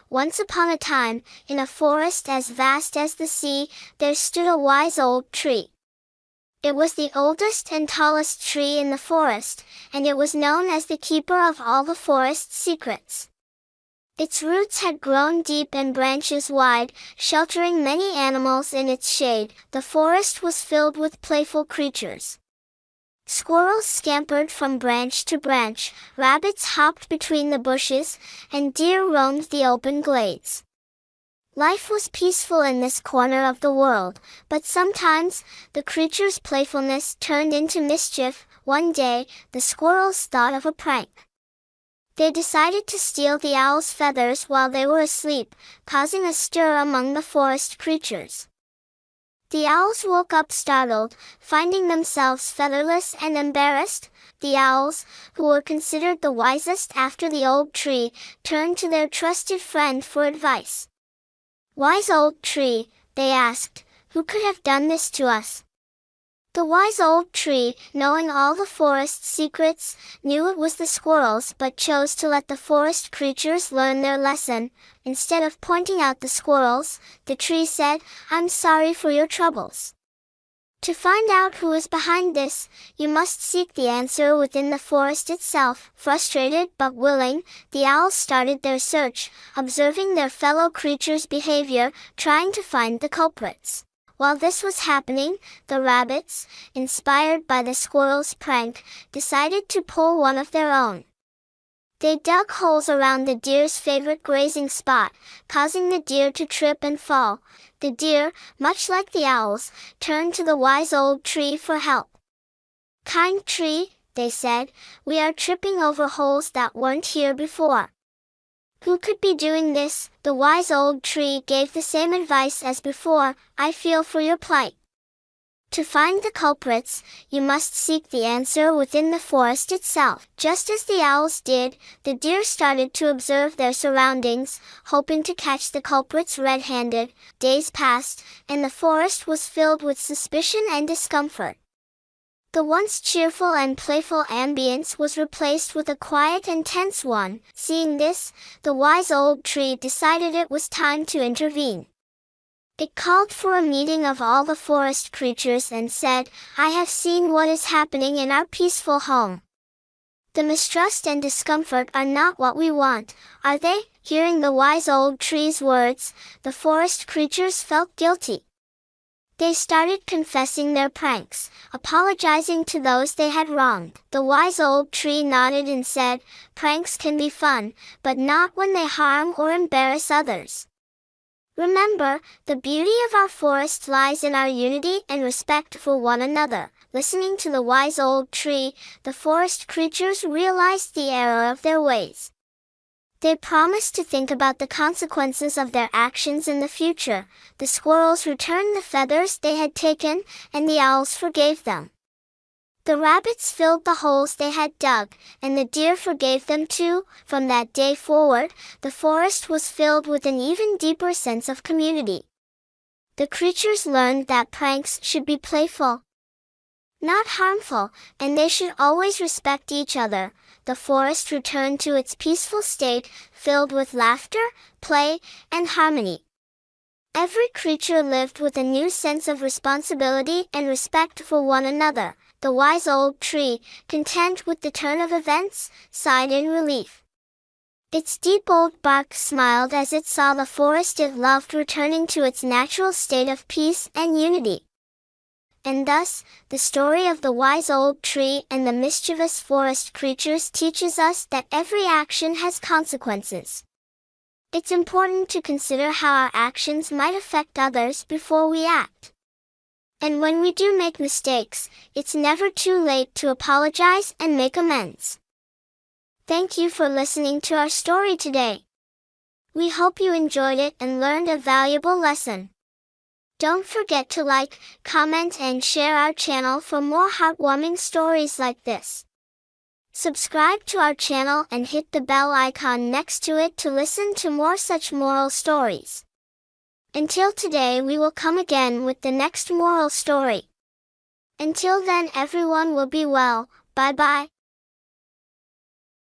Once upon a time, in a forest as vast as the sea, there stood a wise old tree. It was the oldest and tallest tree in the forest, and it was known as the keeper of all the forest's secrets. Its roots had grown deep and branches wide, sheltering many animals in its shade. The forest was filled with playful creatures. Squirrels scampered from branch to branch, rabbits hopped between the bushes, and deer roamed the open glades. Life was peaceful in this corner of the world, but sometimes, the creatures' playfulness turned into mischief. One day, the squirrels thought of a prank. They decided to steal the owl's feathers while they were asleep, causing a stir among the forest creatures. The owls woke up startled, finding themselves featherless and embarrassed. The owls, who were considered the wisest after the old tree, turned to their trusted friend for advice. "Wise old tree," they asked, "who could have done this to us?" The wise old tree, knowing all the forest's secrets, knew it was the squirrels but chose to let the forest creatures learn their lesson. Instead of pointing out the squirrels, the tree said, "I'm sorry for your troubles. To find out who is behind this, you must seek the answer within the forest itself." Frustrated but willing, the owls started their search, observing their fellow creatures' behavior, trying to find the culprits. While this was happening, the rabbits, inspired by the squirrels' prank, decided to pull one of their own. They dug holes around the deer's favorite grazing spot, causing the deer to trip and fall. The deer, much like the owls, turned to the wise old tree for help. "Kind tree," they said, "we are tripping over holes that weren't here before. Who could be doing this?" The wise old tree gave the same advice as before, "I feel for your plight. To find the culprits, you must seek the answer within the forest itself." Just as the owls did, the deer started to observe their surroundings, hoping to catch the culprits red-handed. Days passed, and the forest was filled with suspicion and discomfort. The once cheerful and playful ambience was replaced with a quiet and tense one. Seeing this, the wise old tree decided it was time to intervene. It called for a meeting of all the forest creatures and said, "I have seen what is happening in our peaceful home. The mistrust and discomfort are not what we want, are they?" Hearing the wise old tree's words, the forest creatures felt guilty. They started confessing their pranks, apologizing to those they had wronged. The wise old tree nodded and said, "Pranks can be fun, but not when they harm or embarrass others. Remember, the beauty of our forest lies in our unity and respect for one another." Listening to the wise old tree, the forest creatures realized the error of their ways. They promised to think about the consequences of their actions in the future. The squirrels returned the feathers they had taken, and the owls forgave them. The rabbits filled the holes they had dug, and the deer forgave them too. From that day forward, the forest was filled with an even deeper sense of community. The creatures learned that pranks should be playful, not harmful, and they should always respect each other. The forest returned to its peaceful state, filled with laughter, play, and harmony. Every creature lived with a new sense of responsibility and respect for one another. The wise old tree, content with the turn of events, sighed in relief. Its deep old bark smiled as it saw the forest it loved returning to its natural state of peace and unity. And thus, the story of the wise old tree and the mischievous forest creatures teaches us that every action has consequences. It's important to consider how our actions might affect others before we act. And when we do make mistakes, it's never too late to apologize and make amends. Thank you for listening to our story today. We hope you enjoyed it and learned a valuable lesson. Don't forget to like, comment, and share our channel for more heartwarming stories like this. Subscribe to our channel and hit the bell icon next to it to listen to more such moral stories. Until today, we will come again with the next moral story. Until then, everyone will be well. Bye bye.